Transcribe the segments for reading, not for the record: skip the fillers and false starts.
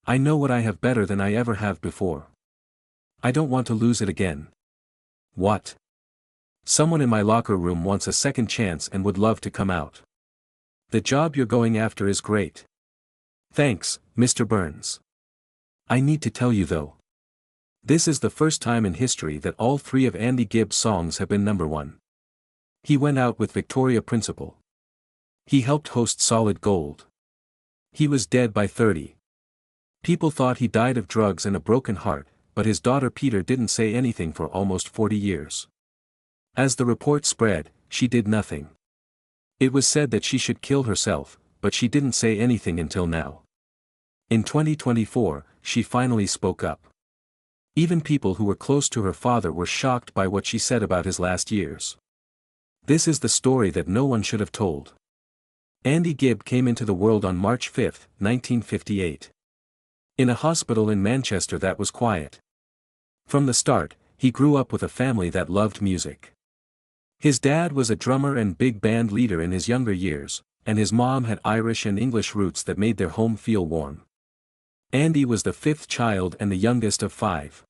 I know what I have better than I ever have before. I don't want to lose it again. What? Someone in my locker room wants a second chance and would love to come out. The job you're going after is great. Thanks, Mr. Burns. I need to tell you though. This is the first time in history that all three of Andy Gibb's songs have been #1. He went out with Victoria Principal. He helped host Solid Gold. He was dead by 30. People thought he died of drugs and a broken heart, but his daughter Peter didn't say anything for almost 40 years. As the report spread, she did nothing. It was said that she should kill herself, but she didn't say anything until now. In 2024, she finally spoke up. Even people who were close to her father were shocked by what she said about his last years. This is the story that no one should have told. Andy Gibb came into the world on March 5, 1958. In a hospital in Manchester that was quiet. From the start, he grew up with a family that loved music. His dad was a drummer and big band leader in his younger years, and his mom had Irish and English roots that made their home feel warm. Andy was the fifth child and the youngest of 5.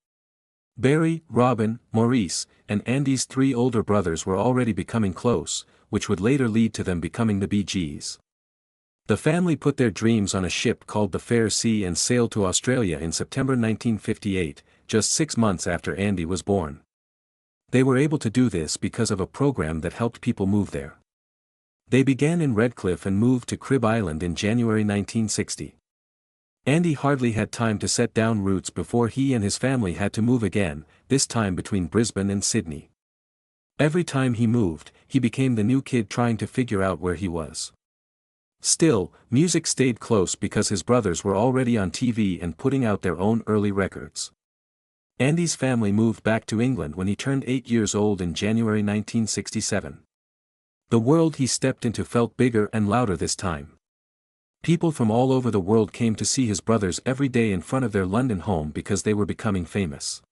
Barry, Robin, Maurice, and Andy's 3 older brothers were already becoming close, which would later lead to them becoming the Bee Gees. The family put their dreams on a ship called the Fair Sea and sailed to Australia in September 1958, just 6 months after Andy was born. They were able to do this because of a program that helped people move there. They began in Redcliffe and moved to Crib Island in January 1960. Andy hardly had time to set down roots before he and his family had to move again, this time between Brisbane and Sydney. Every time he moved, he became the new kid trying to figure out where he was. Still, music stayed close because his brothers were already on TV and putting out their own early records. Andy's family moved back to England when he turned 8 years old in January 1967. The world he stepped into felt bigger and louder this time. People from all over the world came to see his brothers every day in front of their London home because they were becoming famous.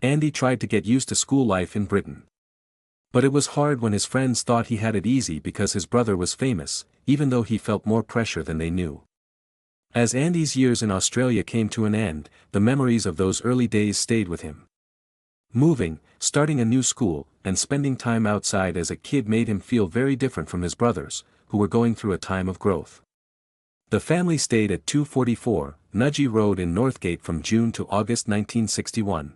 Andy tried to get used to school life in Britain. But it was hard when his friends thought he had it easy because his brother was famous, even though he felt more pressure than they knew. As Andy's years in Australia came to an end, the memories of those early days stayed with him. Moving, starting a new school, and spending time outside as a kid made him feel very different from his brothers, who were going through a time of growth. The family stayed at 244, Nudgee Road in Northgate from June to August 1961.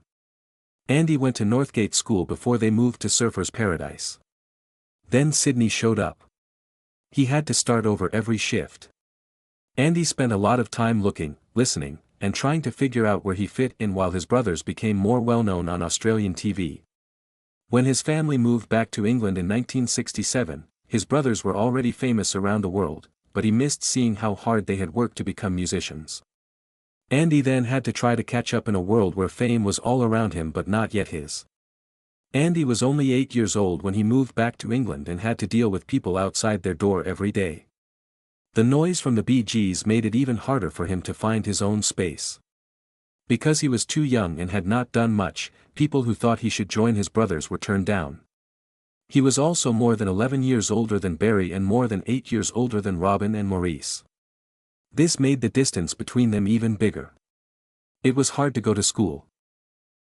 Andy went to Northgate School before they moved to Surfers Paradise. Then Sydney showed up. He had to start over every shift. Andy spent a lot of time looking, listening, and trying to figure out where he fit in while his brothers became more well-known on Australian TV. When his family moved back to England in 1967, his brothers were already famous around the world, but he missed seeing how hard they had worked to become musicians. Andy then had to try to catch up in a world where fame was all around him but not yet his. Andy was only 8 years old when he moved back to England and had to deal with people outside their door every day. The noise from the Bee Gees made it even harder for him to find his own space. Because he was too young and had not done much, people who thought he should join his brothers were turned down. He was also more than 11 years older than Barry and more than 8 years older than Robin and Maurice. This made the distance between them even bigger. It was hard to go to school.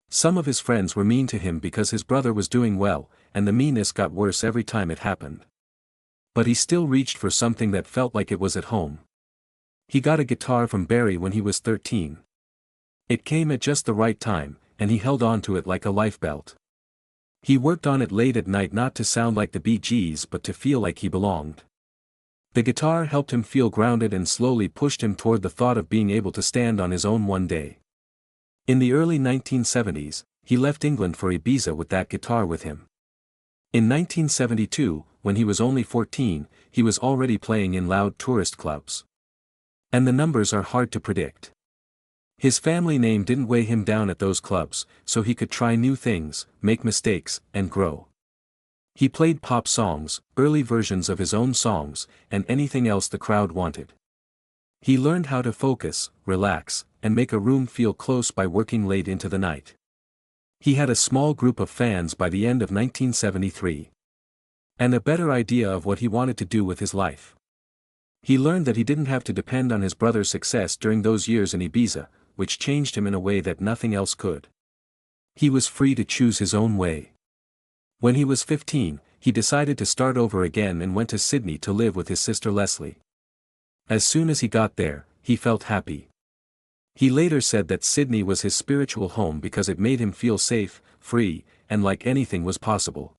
Some of his friends were mean to him because his brother was doing well, and the meanness got worse every time it happened. But he still reached for something that felt like it was at home. He got a guitar from Barry when he was 13. It came at just the right time, and he held on to it like a life belt. He worked on it late at night not to sound like the Bee Gees but to feel like he belonged. The guitar helped him feel grounded and slowly pushed him toward the thought of being able to stand on his own one day. In the early 1970s, he left England for Ibiza with that guitar with him. In 1972, when he was only 14, he was already playing in loud tourist clubs. And the numbers are hard to predict. His family name didn't weigh him down at those clubs, so he could try new things, make mistakes, and grow. He played pop songs, early versions of his own songs, and anything else the crowd wanted. He learned how to focus, relax, and make a room feel close by working late into the night. He had a small group of fans by the end of 1973. And a better idea of what he wanted to do with his life. He learned that he didn't have to depend on his brother's success during those years in Ibiza, which changed him in a way that nothing else could. He was free to choose his own way. When he was 15, he decided to start over again and went to Sydney to live with his sister Leslie. As soon as he got there, he felt happy. He later said that Sydney was his spiritual home because it made him feel safe, free, and like anything was possible.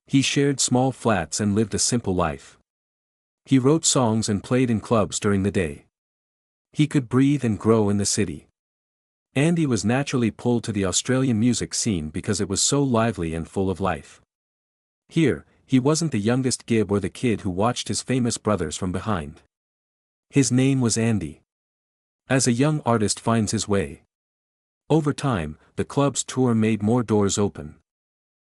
He shared small flats and lived a simple life. He wrote songs and played in clubs during the day. He could breathe and grow in the city. Andy was naturally pulled to the Australian music scene because it was so lively and full of life. Here, he wasn't the youngest Gibb or the kid who watched his famous brothers from behind. His name was Andy. As a young artist finds his way. Over time, the club's tour made more doors open.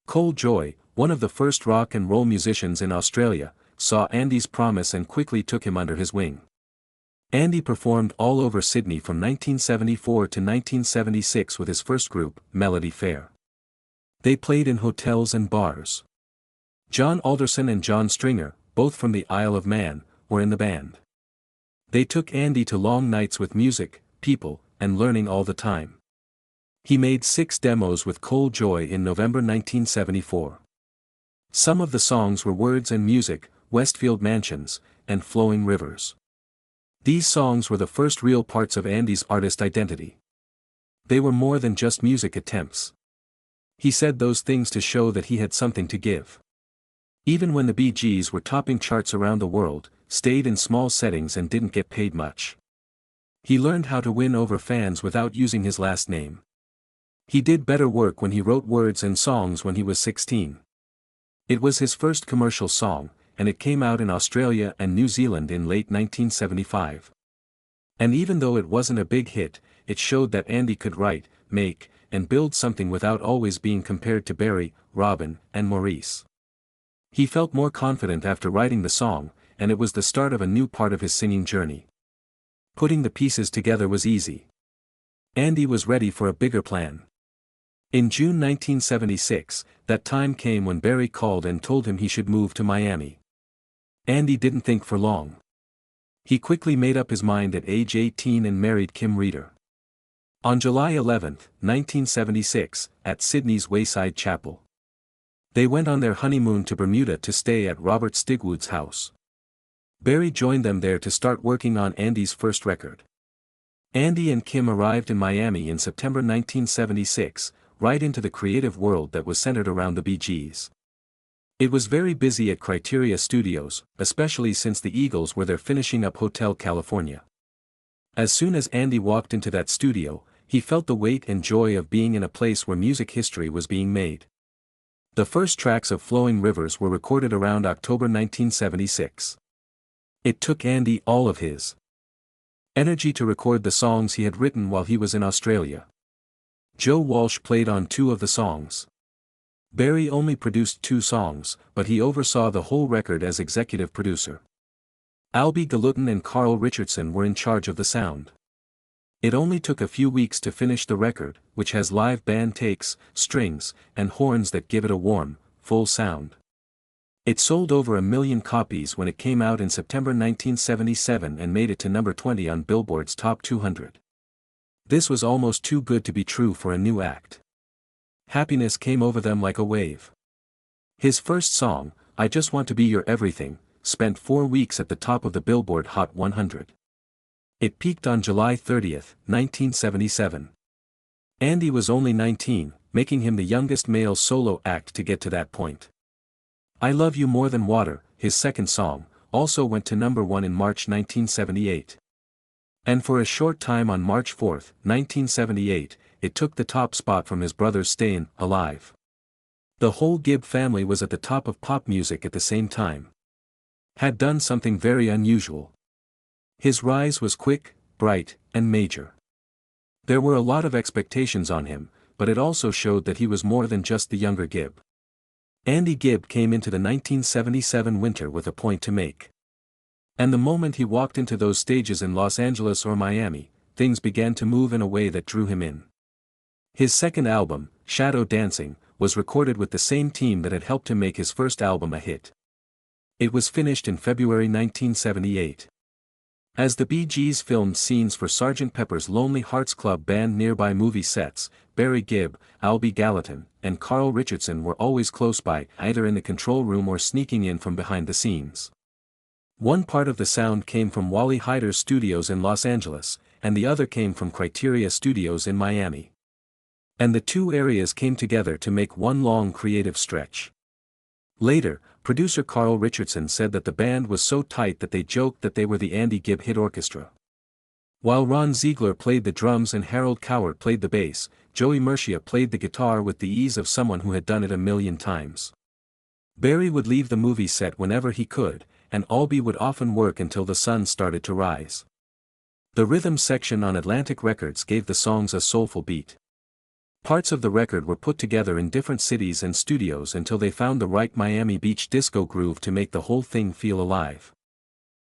Cole Joy, one of the first rock and roll musicians in Australia, saw Andy's promise and quickly took him under his wing. Andy performed all over Sydney from 1974 to 1976 with his first group, Melody Fair. They played in hotels and bars. John Alderson and John Stringer, both from the Isle of Man, were in the band. They took Andy to long nights with music, people, and learning all the time. He made 6 demos with Cole Joy in November 1974. Some of the songs were Words and Music, Westfield Mansions, and Flowing Rivers. These songs were the first real parts of Andy's artist identity. They were more than just music attempts. He said those things to show that he had something to give. Even when the Bee Gees were topping charts around the world, stayed in small settings and didn't get paid much. He learned how to win over fans without using his last name. He did better work when he wrote words and songs when he was 16. It was his first commercial song, and it came out in Australia and New Zealand in late 1975. And even though it wasn't a big hit, it showed that Andy could write, make, and build something without always being compared to Barry, Robin, and Maurice. He felt more confident after writing the song, and it was the start of a new part of his singing journey. Putting the pieces together was easy. Andy was ready for a bigger plan. In June 1976, that time came when Barry called and told him he should move to Miami. Andy didn't think for long. He quickly made up his mind at age 18 and married Kim Reeder. On July 11, 1976, at Sydney's Wayside Chapel. They went on their honeymoon to Bermuda to stay at Robert Stigwood's house. Barry joined them there to start working on Andy's first record. Andy and Kim arrived in Miami in September 1976, right into the creative world that was centered around the Bee Gees. It was very busy at Criteria Studios, especially since the Eagles were there finishing up Hotel California. As soon as Andy walked into that studio, he felt the weight and joy of being in a place where music history was being made. The first tracks of Flowing Rivers were recorded around October 1976. It took Andy all of his energy to record the songs he had written while he was in Australia. Joe Walsh played on 2 of the songs. Barry only produced 2 songs, but he oversaw the whole record as executive producer. Albie Galutin and Carl Richardson were in charge of the sound. It only took a few weeks to finish the record, which has live band takes, strings, and horns that give it a warm, full sound. It sold over 1 million copies when it came out in September 1977 and made it to number 20 on Billboard's Top 200. This was almost too good to be true for a new act. Happiness came over them like a wave. His first song, I Just Want to Be Your Everything, spent 4 weeks at the top of the Billboard Hot 100. It peaked on July 30, 1977. Andy was only 19, making him the youngest male solo act to get to that point. I Love You More Than Water, his second song, also went to number 1 in March 1978. And for a short time on March 4, 1978, it took the top spot from his brother's Stayin' Alive. The whole Gibb family was at the top of pop music at the same time. Had done something very unusual. His rise was quick, bright, and major. There were a lot of expectations on him, but it also showed that he was more than just the younger Gibb. Andy Gibb came into the 1977 winter with a point to make. And the moment he walked into those stages in Los Angeles or Miami, things began to move in a way that drew him in. His second album, Shadow Dancing, was recorded with the same team that had helped him make his first album a hit. It was finished in February 1978. As the Bee Gees filmed scenes for Sgt. Pepper's Lonely Hearts Club Band nearby movie sets, Barry Gibb, Albie Gallatin, and Carl Richardson were always close by, either in the control room or sneaking in from behind the scenes. One part of the sound came from Wally Heider's studios in Los Angeles, and the other came from Criteria Studios in Miami. And the two areas came together to make one long creative stretch. Later, producer Carl Richardson said that the band was so tight that they joked that they were the Andy Gibb Hit Orchestra. While Ron Ziegler played the drums and Harold Cowart played the bass, Joey Murcia played the guitar with the ease of someone who had done it a million times. Barry would leave the movie set whenever he could, and Albie would often work until the sun started to rise. The rhythm section on Atlantic Records gave the songs a soulful beat. Parts of the record were put together in different cities and studios until they found the right Miami Beach disco groove to make the whole thing feel alive.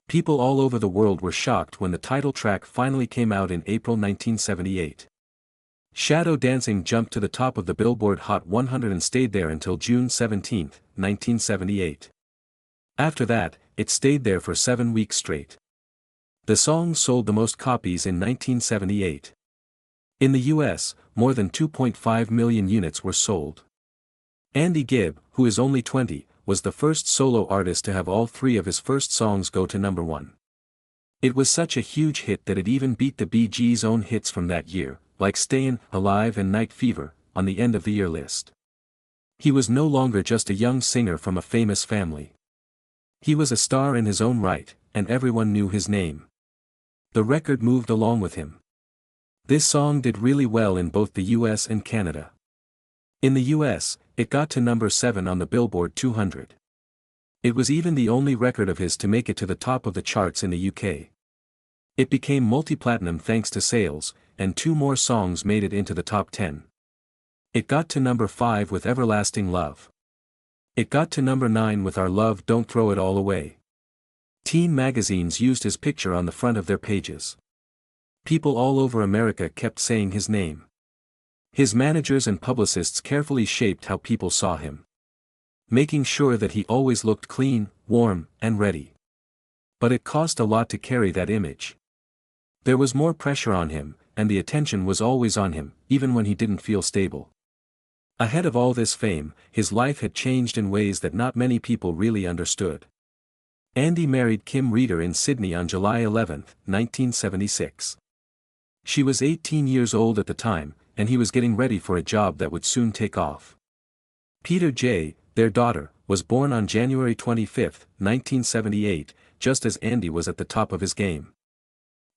People all over the world were shocked when the title track finally came out in April 1978. Shadow Dancing jumped to the top of the Billboard Hot 100 and stayed there until June 17, 1978. After that, it stayed there for 7 weeks straight. The song sold the most copies in 1978. In the US, more than 2.5 million units were sold. Andy Gibb, who is only 20, was the first solo artist to have all three of his first songs go to number one. It was such a huge hit that it even beat the Bee Gees' own hits from that year, like Stayin' Alive and Night Fever, on the end-of-the-year list. He was no longer just a young singer from a famous family. He was a star in his own right, and everyone knew his name. The record moved along with him. This song did really well in both the US and Canada. In the US, it got to number 7 on the Billboard 200. It was even the only record of his to make it to the top of the charts in the UK. It became multi-platinum thanks to sales, and 2 more songs made it into the top 10. It got to number 5 with Everlasting Love. It got to number 9 with Our Love Don't Throw It All Away. Teen magazines used his picture on the front of their pages. People all over America kept saying his name. His managers and publicists carefully shaped how people saw him, making sure that he always looked clean, warm, and ready. But it cost a lot to carry that image. There was more pressure on him, and the attention was always on him, even when he didn't feel stable. Ahead of all this fame, his life had changed in ways that not many people really understood. Andy married Kim Reeder in Sydney on July 11, 1976. She was 18 years old at the time, and he was getting ready for a job that would soon take off. Peter J., their daughter, was born on January 25, 1978, just as Andy was at the top of his game.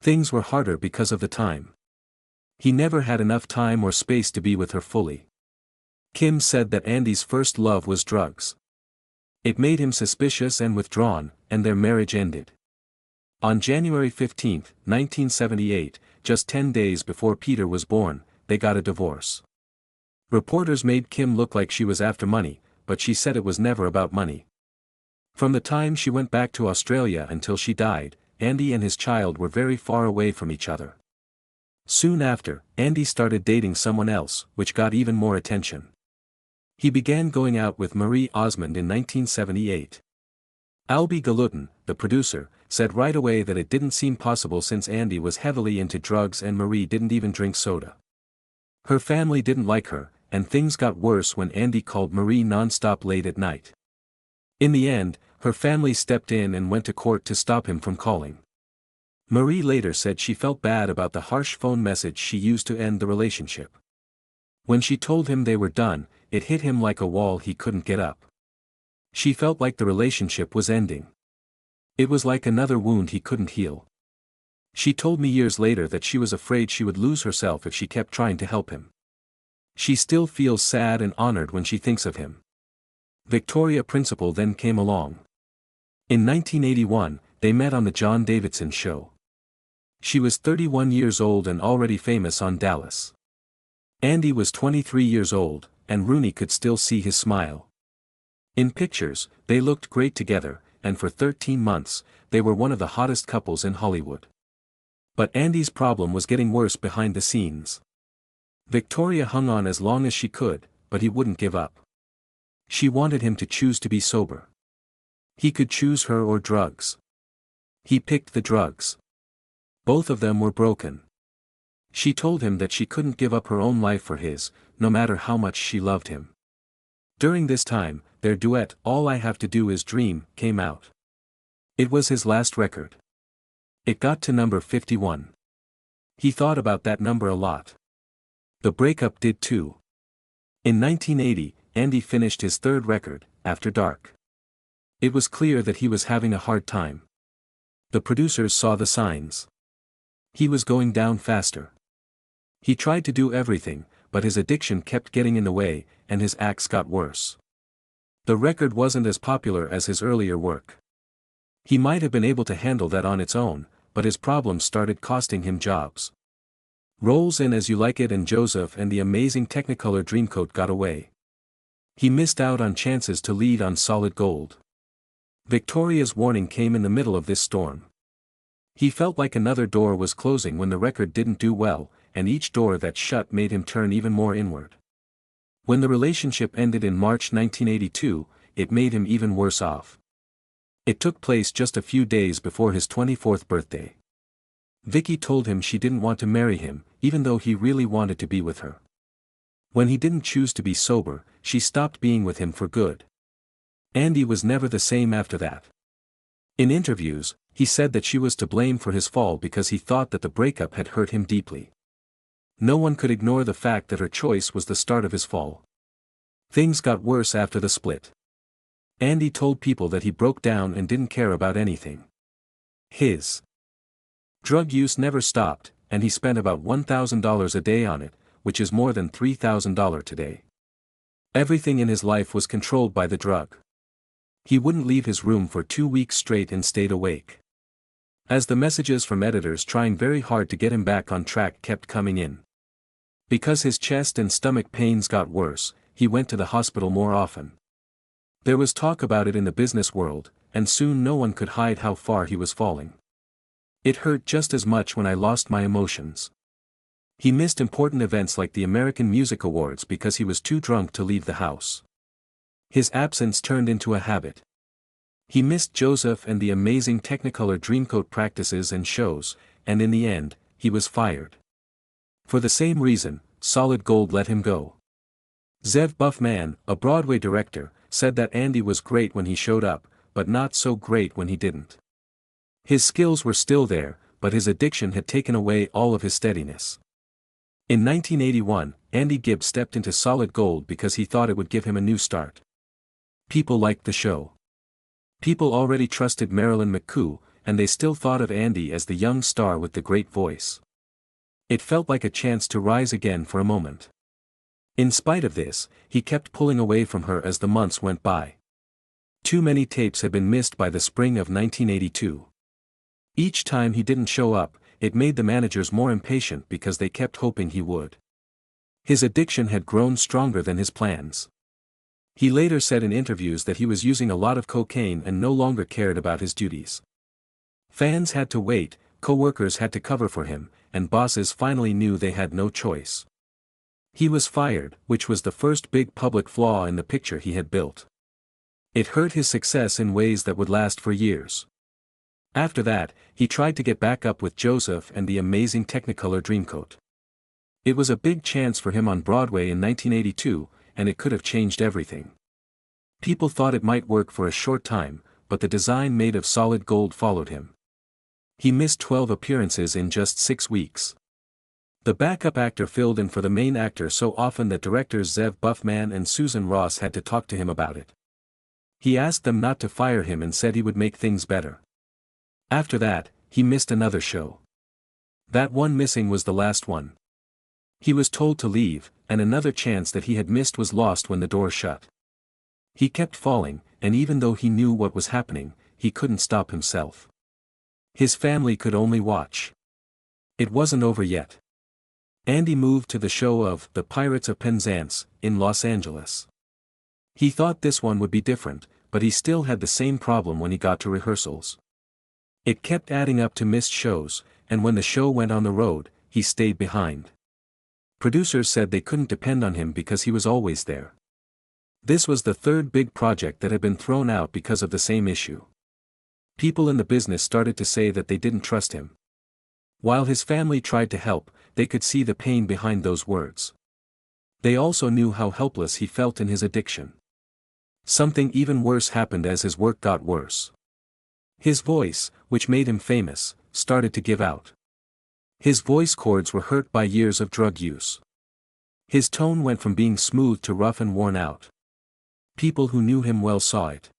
Things were harder because of the time. He never had enough time or space to be with her fully. Kim said that Andy's first love was drugs. It made him suspicious and withdrawn, and their marriage ended. On January 15, 1978, just 10 days before Peter was born, they got a divorce. Reporters made Kim look like she was after money, but she said it was never about money. From the time she went back to Australia until she died, Andy and his child were very far away from each other. Soon after, Andy started dating someone else, which got even more attention. He began going out with Marie Osmond in 1978. Albie Gallatin, the producer, said right away that it didn't seem possible since Andy was heavily into drugs and Marie didn't even drink soda. Her family didn't like her, and things got worse when Andy called Marie non-stop late at night. In the end, her family stepped in and went to court to stop him from calling. Marie later said she felt bad about the harsh phone message she used to end the relationship. When she told him they were done, it hit him like a wall he couldn't get up. She felt like the relationship was ending. It was like another wound he couldn't heal. She told me years later that she was afraid she would lose herself if she kept trying to help him. She still feels sad and honored when she thinks of him. Victoria Principal then came along. In 1981, they met on the John Davidson Show. She was 31 years old and already famous on Dallas. Andy was 23 years old, and Rooney could still see his smile. In pictures, they looked great together, and for 13 months, they were one of the hottest couples in Hollywood. But Andy's problem was getting worse behind the scenes. Victoria hung on as long as she could, but he wouldn't give up. She wanted him to choose to be sober. He could choose her or drugs. He picked the drugs. Both of them were broken. She told him that she couldn't give up her own life for his, no matter how much she loved him. During this time, their duet, All I Have to Do Is Dream, came out. It was his last record. It got to number 51. He thought about that number a lot. The breakup did too. In 1980, Andy finished his third record, After Dark. It was clear that he was having a hard time. The producers saw the signs. He was going down faster. He tried to do everything, but his addiction kept getting in the way, and his acts got worse. The record wasn't as popular as his earlier work. He might have been able to handle that on its own, but his problems started costing him jobs. Roles in As You Like It and Joseph and the Amazing Technicolor Dreamcoat got away. He missed out on chances to lead on Solid Gold. Victoria's warning came in the middle of this storm. He felt like another door was closing when the record didn't do well, and each door that shut made him turn even more inward. When the relationship ended in March 1982, it made him even worse off. It took place just a few days before his 24th birthday. Vicky told him she didn't want to marry him, even though he really wanted to be with her. When he didn't choose to be sober, she stopped being with him for good. Andy was never the same after that. In interviews, he said that she was to blame for his fall because he thought that the breakup had hurt him deeply. No one could ignore the fact that her choice was the start of his fall. Things got worse after the split. Andy told people that he broke down and didn't care about anything. His drug use never stopped, and he spent about $1,000 a day on it, which is more than $3,000 today. Everything in his life was controlled by the drug. He wouldn't leave his room for 2 weeks straight and stayed awake. As the messages from editors trying very hard to get him back on track kept coming in. Because his chest and stomach pains got worse, he went to the hospital more often. There was talk about it in the business world, and soon no one could hide how far he was falling. It hurt just as much when I lost my emotions. He missed important events like the American Music Awards because he was too drunk to leave the house. His absence turned into a habit. He missed Joseph and the Amazing Technicolor Dreamcoat practices and shows, and in the end, he was fired. For the same reason, Solid Gold let him go. Zev Buffman, a Broadway director, said that Andy was great when he showed up, but not so great when he didn't. His skills were still there, but his addiction had taken away all of his steadiness. In 1981, Andy Gibb stepped into Solid Gold because he thought it would give him a new start. People liked the show. People already trusted Marilyn McCoo, and they still thought of Andy as the young star with the great voice. It felt like a chance to rise again for a moment. In spite of this, he kept pulling away from her as the months went by. Too many tapes had been missed by the spring of 1982. Each time he didn't show up, it made the managers more impatient because they kept hoping he would. His addiction had grown stronger than his plans. He later said in interviews that he was using a lot of cocaine and no longer cared about his duties. Fans had to wait, co-workers had to cover for him, and bosses finally knew they had no choice. He was fired, which was the first big public flaw in the picture he had built. It hurt his success in ways that would last for years. After that, he tried to get back up with Joseph and the Amazing Technicolor Dreamcoat. It was a big chance for him on Broadway in 1982, and it could have changed everything. People thought it might work for a short time, but the design made of solid gold followed him. He missed 12 appearances in just 6 weeks. The backup actor filled in for the main actor so often that directors Zev Buffman and Susan Ross had to talk to him about it. He asked them not to fire him and said he would make things better. After that, he missed another show. That one missing was the last one. He was told to leave, and another chance that he had missed was lost when the door shut. He kept falling, and even though he knew what was happening, he couldn't stop himself. His family could only watch. It wasn't over yet. Andy moved to the show of The Pirates of Penzance, in Los Angeles. He thought this one would be different, but he still had the same problem when he got to rehearsals. It kept adding up to missed shows, and when the show went on the road, he stayed behind. Producers said they couldn't depend on him because he was always there. This was the third big project that had been thrown out because of the same issue. People in the business started to say that they didn't trust him. While his family tried to help, they could see the pain behind those words. They also knew how helpless he felt in his addiction. Something even worse happened as his work got worse. His voice, which made him famous, started to give out. His voice cords were hurt by years of drug use. His tone went from being smooth to rough and worn out. People who knew him well saw it.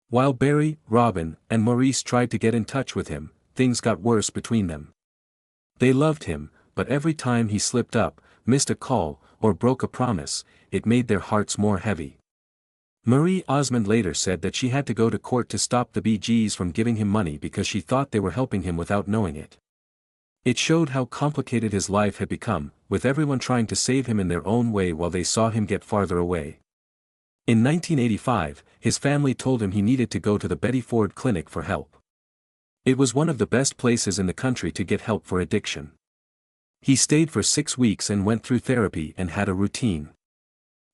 While Barry, Robin, and Maurice tried to get in touch with him, things got worse between them. They loved him, but every time he slipped up, missed a call, or broke a promise, it made their hearts more heavy. Marie Osmond later said that she had to go to court to stop the Bee Gees from giving him money because she thought they were helping him without knowing it. It showed how complicated his life had become, with everyone trying to save him in their own way while they saw him get farther away. In 1985, his family told him he needed to go to the Betty Ford Clinic for help. It was one of the best places in the country to get help for addiction. He stayed for 6 weeks and went through therapy and had a routine.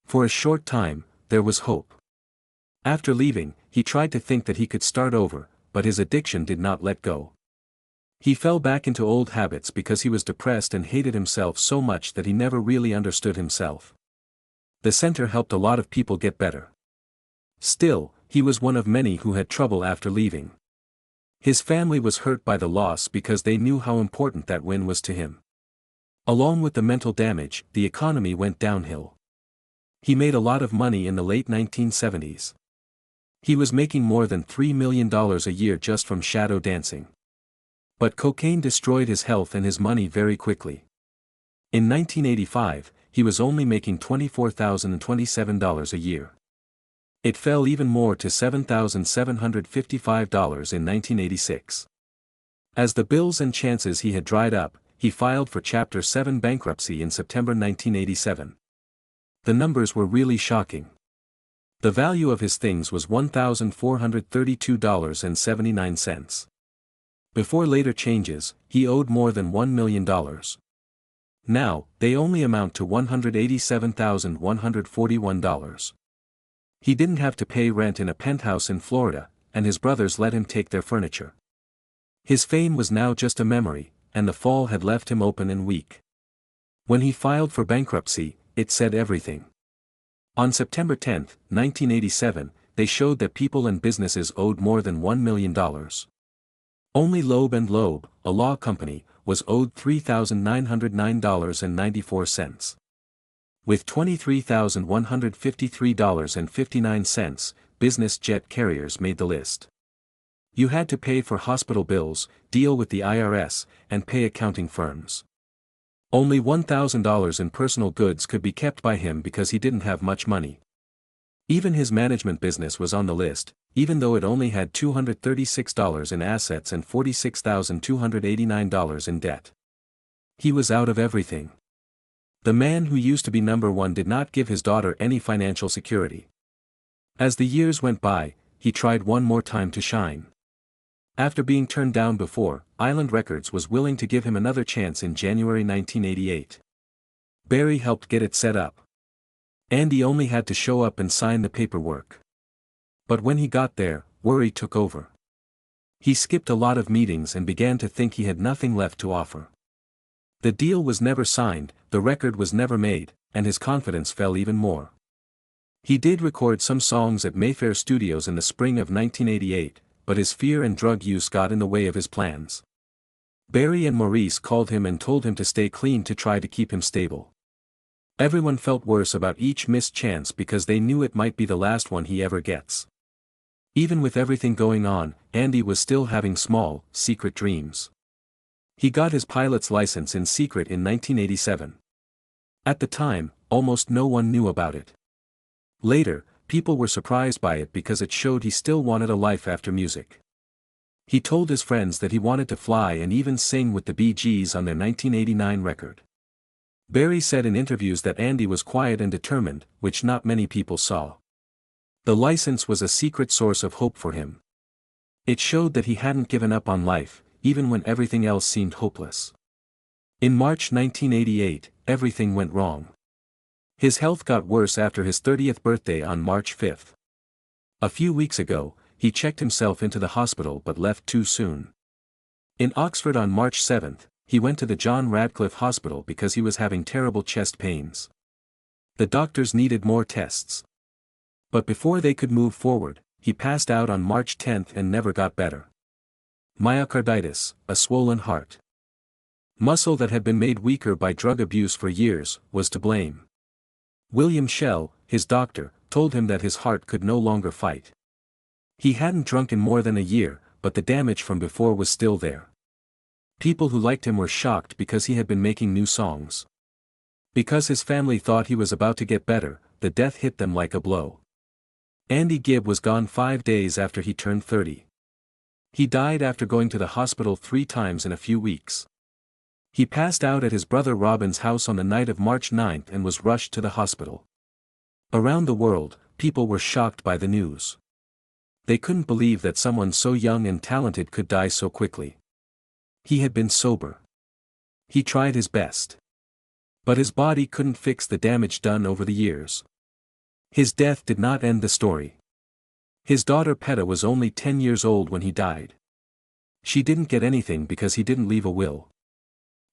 For a short time, there was hope. After leaving, he tried to think that he could start over, but his addiction did not let go. He fell back into old habits because he was depressed and hated himself so much that he never really understood himself. The center helped a lot of people get better. Still, he was one of many who had trouble after leaving. His family was hurt by the loss because they knew how important that win was to him. Along with the mental damage, the economy went downhill. He made a lot of money in the late 1970s. He was making more than $3 million a year just from shadow dancing. But cocaine destroyed his health and his money very quickly. In 1985, he was only making $24,027 a year. It fell even more to $7,755 in 1986. As the bills and chances he had dried up, he filed for Chapter 7 bankruptcy in September 1987. The numbers were really shocking. The value of his things was $1,432.79. Before later changes, he owed more than $1 million. Now, they only amount to $187,141. He didn't have to pay rent in a penthouse in Florida, and his brothers let him take their furniture. His fame was now just a memory, and the fall had left him open and weak. When he filed for bankruptcy, it said everything. On September 10, 1987, they showed that people and businesses owed more than $1 million. Only Loeb & Loeb, a law company, was owed $3,909.94. With $23,153.59, business jet carriers made the list. You had to pay for hospital bills, deal with the IRS, and pay accounting firms. Only $1,000 in personal goods could be kept by him because he didn't have much money. Even his management business was on the list, even though it only had $236 in assets and $46,289 in debt. He was out of everything. The man who used to be number one did not give his daughter any financial security. As the years went by, he tried one more time to shine. After being turned down before, Island Records was willing to give him another chance in January 1988. Barry helped get it set up. Andy only had to show up and sign the paperwork. But when he got there, worry took over. He skipped a lot of meetings and began to think he had nothing left to offer. The deal was never signed, the record was never made, and his confidence fell even more. He did record some songs at Mayfair Studios in the spring of 1988, but his fear and drug use got in the way of his plans. Barry and Maurice called him and told him to stay clean to try to keep him stable. Everyone felt worse about each missed chance because they knew it might be the last one he ever gets. Even with everything going on, Andy was still having small, secret dreams. He got his pilot's license in secret in 1987. At the time, almost no one knew about it. Later, people were surprised by it because it showed he still wanted a life after music. He told his friends that he wanted to fly and even sing with the Bee Gees on their 1989 record. Barry said in interviews that Andy was quiet and determined, which not many people saw. The license was a secret source of hope for him. It showed that he hadn't given up on life, even when everything else seemed hopeless. In March 1988, everything went wrong. His health got worse after his 30th birthday on March 5. A few weeks ago, he checked himself into the hospital but left too soon. In Oxford on March 7, he went to the John Radcliffe Hospital because he was having terrible chest pains. The doctors needed more tests. But before they could move forward, he passed out on March 10 and never got better. Myocarditis, a swollen heart. Muscle that had been made weaker by drug abuse for years, was to blame. William Schell, his doctor, told him that his heart could no longer fight. He hadn't drunk in more than a year, but the damage from before was still there. People who liked him were shocked because he had been making new songs. Because his family thought he was about to get better, the death hit them like a blow. Andy Gibb was gone 5 days after he turned 30. He died after going to the hospital 3 times in a few weeks. He passed out at his brother Robin's house on the night of March 9 and was rushed to the hospital. Around the world, people were shocked by the news. They couldn't believe that someone so young and talented could die so quickly. He had been sober. He tried his best. But his body couldn't fix the damage done over the years. His death did not end the story. His daughter Peta was only 10 years old when he died. She didn't get anything because he didn't leave a will.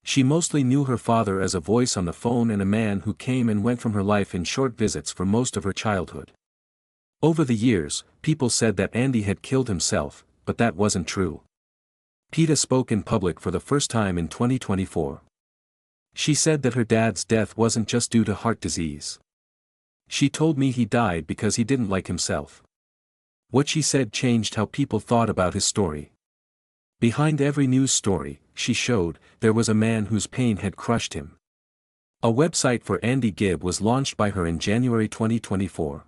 She mostly knew her father as a voice on the phone and a man who came and went from her life in short visits for most of her childhood. Over the years, people said that Andy had killed himself, but that wasn't true. Peta spoke in public for the first time in 2024. She said that her dad's death wasn't just due to heart disease. She told me he died because he didn't like himself. What she said changed how people thought about his story. Behind every news story, she showed, there was a man whose pain had crushed him. A website for Andy Gibb was launched by her in January 2024.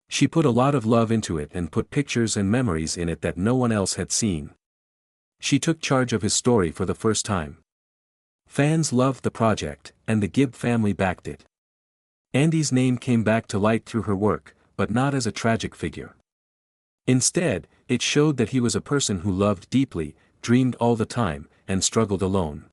She put a lot of love into it and put pictures and memories in it that no one else had seen. She took charge of his story for the first time. Fans loved the project, and the Gibb family backed it. Andy's name came back to light through her work, but not as a tragic figure. Instead, it showed that he was a person who loved deeply, dreamed all the time, and struggled alone.